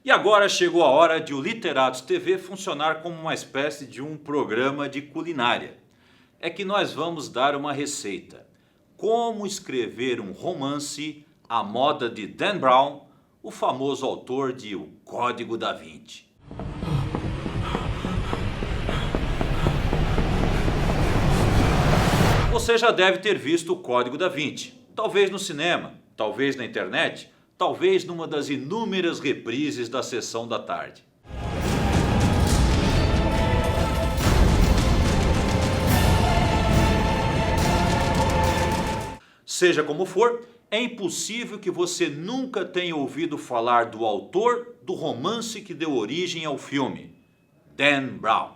E agora chegou a hora de o Literatos TV funcionar como uma espécie de um programa de culinária. É que nós vamos dar uma receita. Como escrever um romance à moda de Dan Brown, o famoso autor de O Código da Vinci. Você já deve ter visto O Código da Vinci, talvez no cinema, talvez na internet, talvez numa das inúmeras reprises da sessão da tarde. Seja como for, é impossível que você nunca tenha ouvido falar do autor do romance que deu origem ao filme, Dan Brown.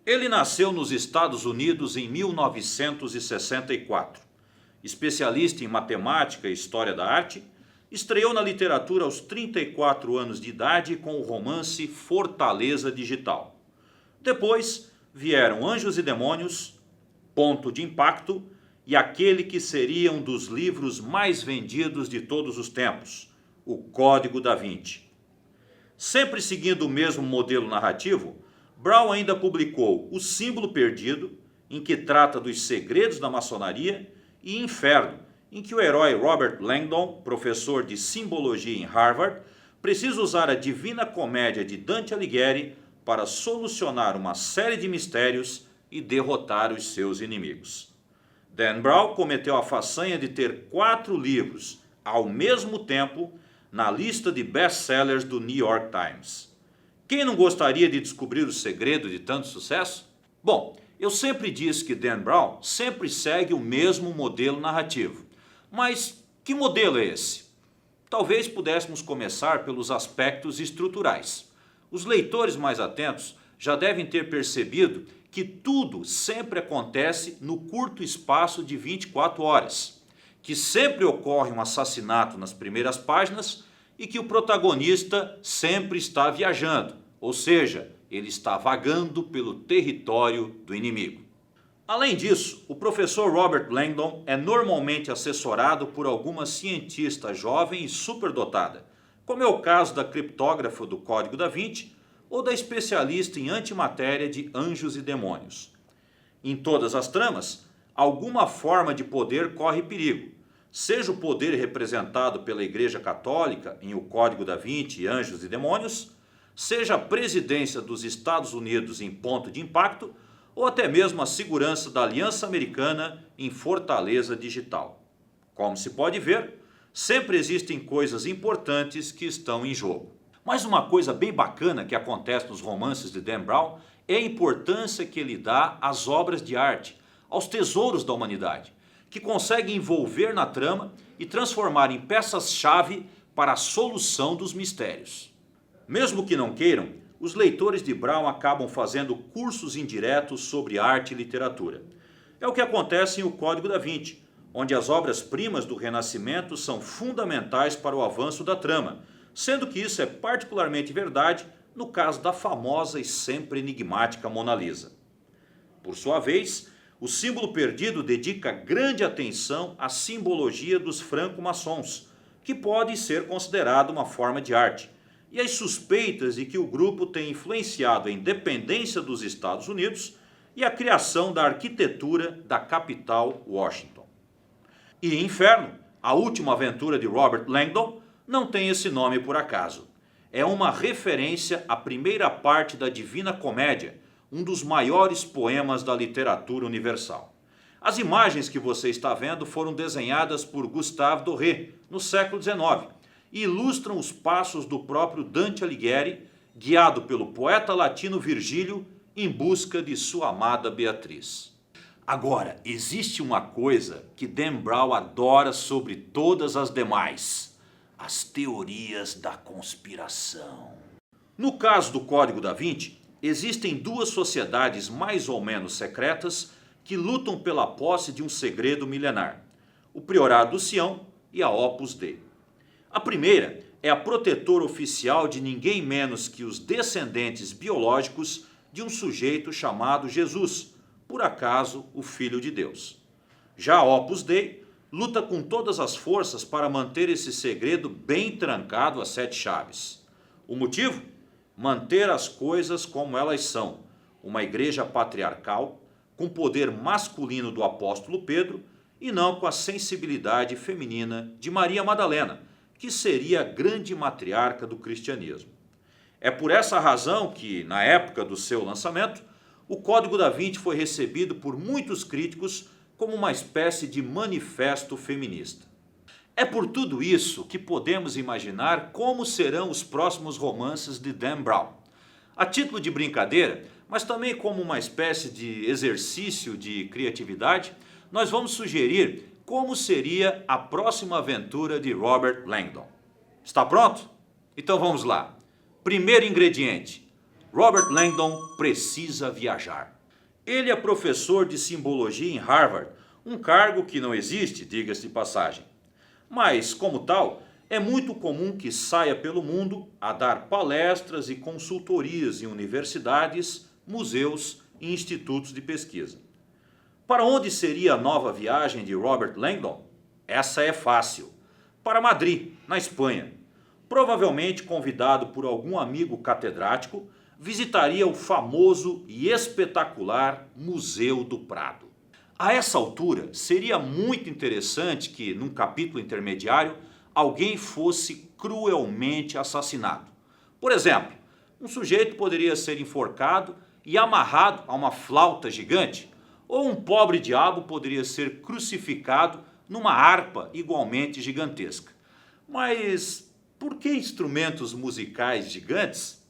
Ele nasceu nos Estados Unidos em 1964. Especialista em matemática e história da arte, estreou na literatura aos 34 anos de idade com o romance Fortaleza Digital. Depois vieram Anjos e Demônios, Ponto de Impacto e aquele que seria um dos livros mais vendidos de todos os tempos, O Código da Vinci. Sempre seguindo o mesmo modelo narrativo, Brown ainda publicou O Símbolo Perdido, em que trata dos segredos da maçonaria, e Inferno, em que o herói Robert Langdon, professor de simbologia em Harvard, precisa usar a Divina Comédia de Dante Alighieri para solucionar uma série de mistérios e derrotar os seus inimigos. Dan Brown cometeu a façanha de ter 4 livros, ao mesmo tempo, na lista de best-sellers do New York Times. Quem não gostaria de descobrir o segredo de tanto sucesso? Bom, eu sempre disse que Dan Brown sempre segue o mesmo modelo narrativo. Mas que modelo é esse? Talvez pudéssemos começar pelos aspectos estruturais. Os leitores mais atentos já devem ter percebido que tudo sempre acontece no curto espaço de 24 horas, que sempre ocorre um assassinato nas primeiras páginas e que o protagonista sempre está viajando, ou seja, ele está vagando pelo território do inimigo. Além disso, o professor Robert Langdon é normalmente assessorado por alguma cientista jovem e superdotada, como é o caso da criptógrafa do Código da Vinci ou da especialista em antimatéria de Anjos e Demônios. Em todas as tramas, alguma forma de poder corre perigo, seja o poder representado pela Igreja Católica em O Código da Vinci e Anjos e Demônios, seja a presidência dos Estados Unidos em Ponto de Impacto, ou até mesmo a segurança da Aliança Americana em Fortaleza Digital. Como se pode ver, sempre existem coisas importantes que estão em jogo. Mas uma coisa bem bacana que acontece nos romances de Dan Brown é a importância que ele dá às obras de arte, aos tesouros da humanidade, que consegue envolver na trama e transformar em peças-chave para a solução dos mistérios. Mesmo que não queiram, os leitores de Brown acabam fazendo cursos indiretos sobre arte e literatura. É o que acontece em O Código da Vinci, onde as obras-primas do Renascimento são fundamentais para o avanço da trama, sendo que isso é particularmente verdade no caso da famosa e sempre enigmática Mona Lisa. Por sua vez, O Símbolo Perdido dedica grande atenção à simbologia dos franco-maçons, que pode ser considerada uma forma de arte, e as suspeitas de que o grupo tem influenciado a independência dos Estados Unidos e a criação da arquitetura da capital Washington. E Inferno, a última aventura de Robert Langdon, não tem esse nome por acaso. É uma referência à primeira parte da Divina Comédia, um dos maiores poemas da literatura universal. As imagens que você está vendo foram desenhadas por Gustave Doré no século XIX e ilustram os passos do próprio Dante Alighieri, guiado pelo poeta latino Virgílio em busca de sua amada Beatriz. Agora, existe uma coisa que Dan Brown adora sobre todas as demais: as teorias da conspiração. No caso do Código da Vinci, existem 2 sociedades mais ou menos secretas que lutam pela posse de um segredo milenar: o Priorado do Sião e a Opus Dei. A primeira é a protetora oficial de ninguém menos que os descendentes biológicos de um sujeito chamado Jesus, por acaso o Filho de Deus. Já a Opus Dei luta com todas as forças para manter esse segredo bem trancado a 7 chaves. O motivo? Manter as coisas como elas são. Uma igreja patriarcal, com o poder masculino do apóstolo Pedro e não com a sensibilidade feminina de Maria Madalena, que seria a grande matriarca do cristianismo. É por essa razão que, na época do seu lançamento, o Código da Vinci foi recebido por muitos críticos como uma espécie de manifesto feminista. É por tudo isso que podemos imaginar como serão os próximos romances de Dan Brown. A título de brincadeira, mas também como uma espécie de exercício de criatividade, nós vamos sugerir como seria a próxima aventura de Robert Langdon. Está pronto? Então vamos lá. Primeiro ingrediente: Robert Langdon precisa viajar. Ele é professor de simbologia em Harvard, um cargo que não existe, diga-se de passagem. Mas, como tal, é muito comum que saia pelo mundo a dar palestras e consultorias em universidades, museus e institutos de pesquisa. Para onde seria a nova viagem de Robert Langdon? Essa é fácil. Para Madrid, na Espanha. Provavelmente convidado por algum amigo catedrático, visitaria o famoso e espetacular Museu do Prado. A essa altura, seria muito interessante que, num capítulo intermediário, alguém fosse cruelmente assassinado. Por exemplo, um sujeito poderia ser enforcado e amarrado a uma flauta gigante, ou um pobre diabo poderia ser crucificado numa harpa igualmente gigantesca. Mas por que instrumentos musicais gigantes?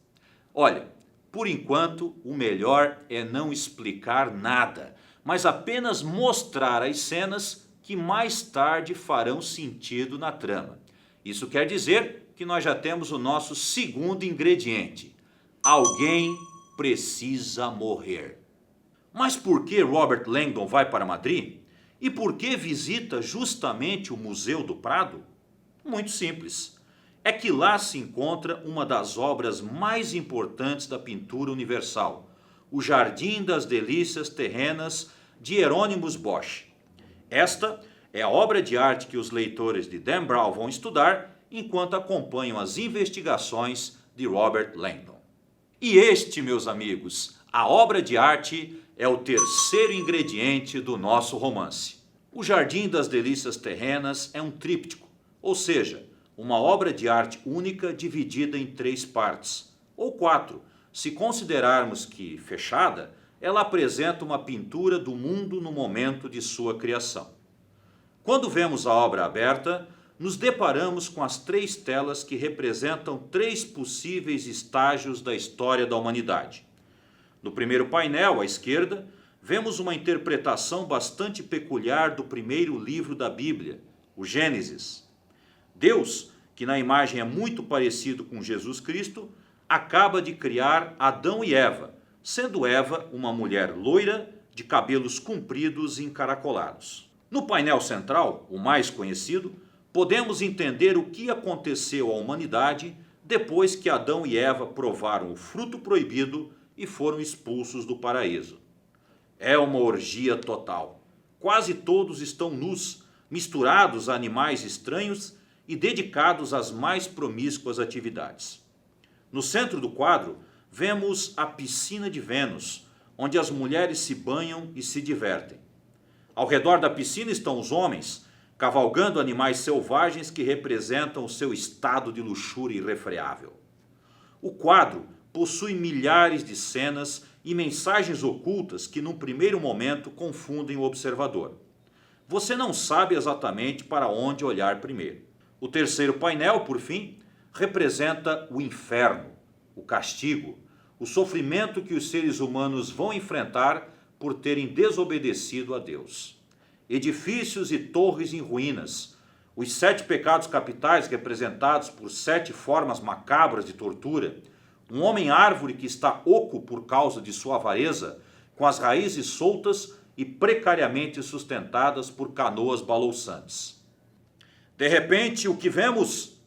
Olha, por enquanto o melhor é não explicar nada, mas apenas mostrar as cenas que mais tarde farão sentido na trama. Isso quer dizer que nós já temos o nosso segundo ingrediente: alguém precisa morrer. Mas por que Robert Langdon vai para Madrid? E por que visita justamente o Museu do Prado? Muito simples. É que lá se encontra uma das obras mais importantes da pintura universal, o Jardim das Delícias Terrenas de Hieronymus Bosch. Esta é a obra de arte que os leitores de Dan Brown vão estudar enquanto acompanham as investigações de Robert Langdon. E este, meus amigos, a obra de arte é o terceiro ingrediente do nosso romance. O Jardim das Delícias Terrenas é um tríptico, ou seja, uma obra de arte única dividida em 3 partes, ou 4, se considerarmos que, fechada, ela apresenta uma pintura do mundo no momento de sua criação. Quando vemos a obra aberta, nos deparamos com as 3 telas que representam 3 possíveis estágios da história da humanidade. No primeiro painel, à esquerda, vemos uma interpretação bastante peculiar do primeiro livro da Bíblia, o Gênesis. Deus, que na imagem é muito parecido com Jesus Cristo, acaba de criar Adão e Eva, sendo Eva uma mulher loira, de cabelos compridos e encaracolados. No painel central, o mais conhecido, podemos entender o que aconteceu à humanidade depois que Adão e Eva provaram o fruto proibido e foram expulsos do paraíso. É uma orgia total. Quase todos estão nus, misturados a animais estranhos e dedicados às mais promíscuas atividades. No centro do quadro, vemos a piscina de Vênus, onde as mulheres se banham e se divertem. Ao redor da piscina estão os homens, cavalgando animais selvagens que representam o seu estado de luxúria irrefreável. O quadro possui milhares de cenas e mensagens ocultas que, num primeiro momento, confundem o observador. Você não sabe exatamente para onde olhar primeiro. O terceiro painel, por fim, representa o inferno, o castigo, o sofrimento que os seres humanos vão enfrentar por terem desobedecido a Deus. Edifícios e torres em ruínas, os 7 pecados capitais representados por 7 formas macabras de tortura, um homem-árvore que está oco por causa de sua avareza, com as raízes soltas e precariamente sustentadas por canoas balouçantes. De repente, o que vemos?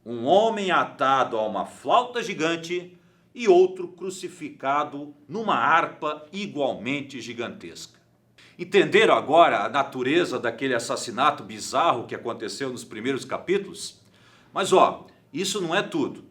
Um homem atado a uma flauta gigante e outro crucificado numa harpa igualmente gigantesca. Entenderam agora a natureza daquele assassinato bizarro que aconteceu nos primeiros capítulos? Mas isso não é tudo.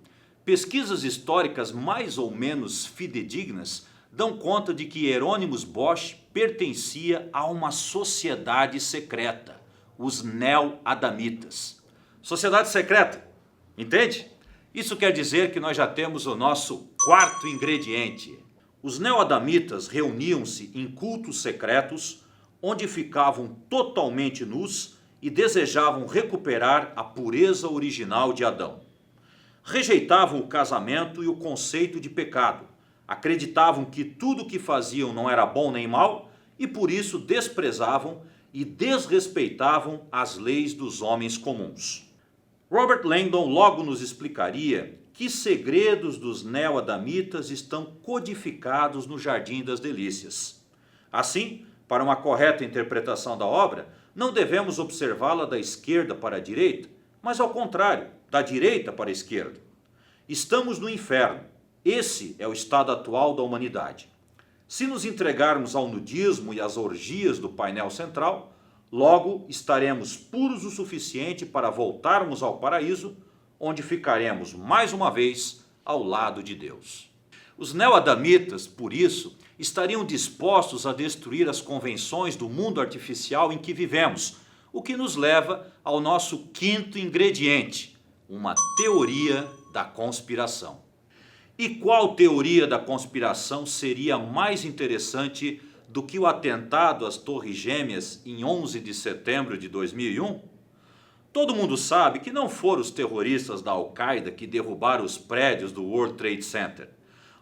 Pesquisas históricas mais ou menos fidedignas dão conta de que Hieronymus Bosch pertencia a uma sociedade secreta, os Neo-Adamitas. Sociedade secreta, entende? Isso quer dizer que nós já temos o nosso quarto ingrediente. Os Neo-Adamitas reuniam-se em cultos secretos, onde ficavam totalmente nus e desejavam recuperar a pureza original de Adão. Rejeitavam o casamento e o conceito de pecado. Acreditavam que tudo o que faziam não era bom nem mal e por isso desprezavam e desrespeitavam as leis dos homens comuns. Robert Langdon logo nos explicaria que segredos dos Neo-Adamitas estão codificados no Jardim das Delícias. Assim, para uma correta interpretação da obra, não devemos observá-la da esquerda para a direita, mas ao contrário, da direita para a esquerda. Estamos no inferno. Esse é o estado atual da humanidade. Se nos entregarmos ao nudismo e às orgias do painel central, logo estaremos puros o suficiente para voltarmos ao paraíso, onde ficaremos mais uma vez ao lado de Deus. Os Neo-Adamitas, por isso, estariam dispostos a destruir as convenções do mundo artificial em que vivemos, o que nos leva ao nosso quinto ingrediente, uma teoria da conspiração. E qual teoria da conspiração seria mais interessante do que o atentado às Torres Gêmeas em 11 de setembro de 2001? Todo mundo sabe que não foram os terroristas da Al-Qaeda que derrubaram os prédios do World Trade Center.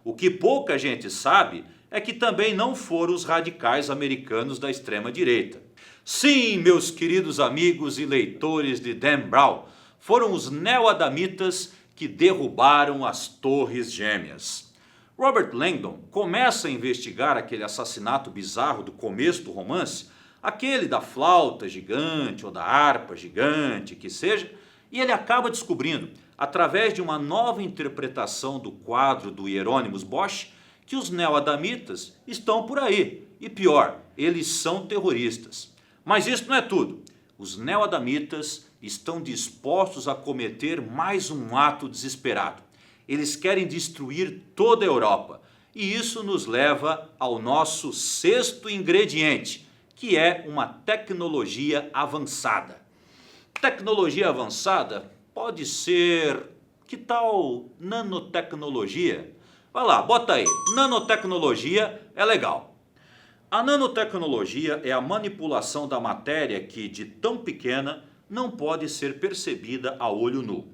O que pouca gente sabe é que também não foram os radicais americanos da extrema-direita. Sim, meus queridos amigos e leitores de Dan Brown, foram os Neo-Adamitas que derrubaram as Torres Gêmeas. Robert Langdon começa a investigar aquele assassinato bizarro do começo do romance, aquele da flauta gigante ou da harpa gigante, que seja, e ele acaba descobrindo, através de uma nova interpretação do quadro do Hieronymus Bosch, que os Neo-Adamitas estão por aí. E pior, eles são terroristas. Mas isso não é tudo. Os Neo-Adamitas estão dispostos a cometer mais um ato desesperado. Eles querem destruir toda a Europa. E isso nos leva ao nosso sexto ingrediente, que é uma tecnologia avançada. Tecnologia avançada pode ser, que tal nanotecnologia? Vai lá, bota aí, nanotecnologia é legal. A nanotecnologia é a manipulação da matéria que, de tão pequena, não pode ser percebida a olho nu.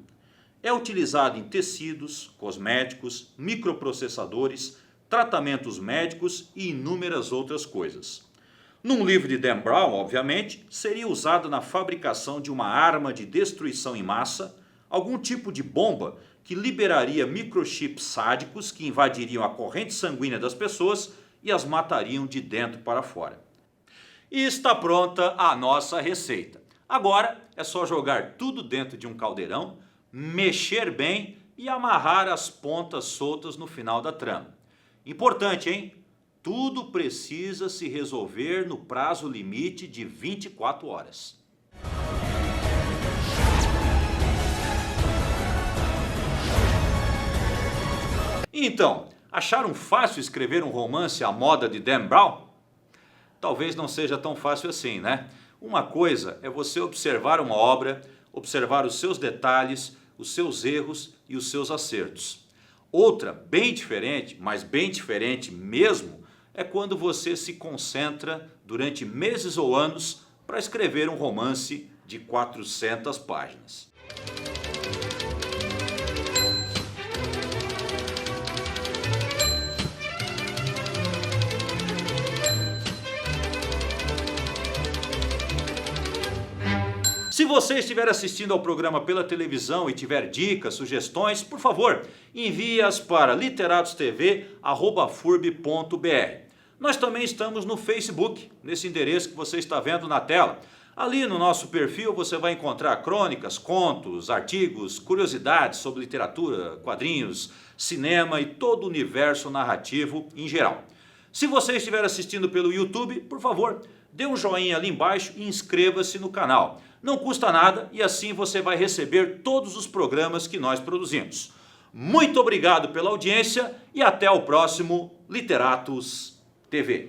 É utilizada em tecidos, cosméticos, microprocessadores, tratamentos médicos e inúmeras outras coisas. Num livro de Dan Brown, obviamente, seria usada na fabricação de uma arma de destruição em massa, algum tipo de bomba que liberaria microchips sádicos que invadiriam a corrente sanguínea das pessoas e as matariam de dentro para fora. E está pronta a nossa receita. Agora é só jogar tudo dentro de um caldeirão, mexer bem e amarrar as pontas soltas no final da trama. Importante, hein? Tudo precisa se resolver no prazo limite de 24 horas. Então, acharam fácil escrever um romance à moda de Dan Brown? Talvez não seja tão fácil assim, né? Uma coisa é você observar uma obra, observar os seus detalhes, os seus erros e os seus acertos. Outra, bem diferente, mas bem diferente mesmo, é quando você se concentra durante meses ou anos para escrever um romance de 400 páginas. Se você estiver assistindo ao programa pela televisão e tiver dicas, sugestões, por favor, envie-as para literatostv@furb.br. Nós também estamos no Facebook, nesse endereço que você está vendo na tela. Ali no nosso perfil você vai encontrar crônicas, contos, artigos, curiosidades sobre literatura, quadrinhos, cinema e todo o universo narrativo em geral. Se você estiver assistindo pelo YouTube, por favor, dê um joinha ali embaixo e inscreva-se no canal. Não custa nada e assim você vai receber todos os programas que nós produzimos. Muito obrigado pela audiência e até o próximo Literatos TV.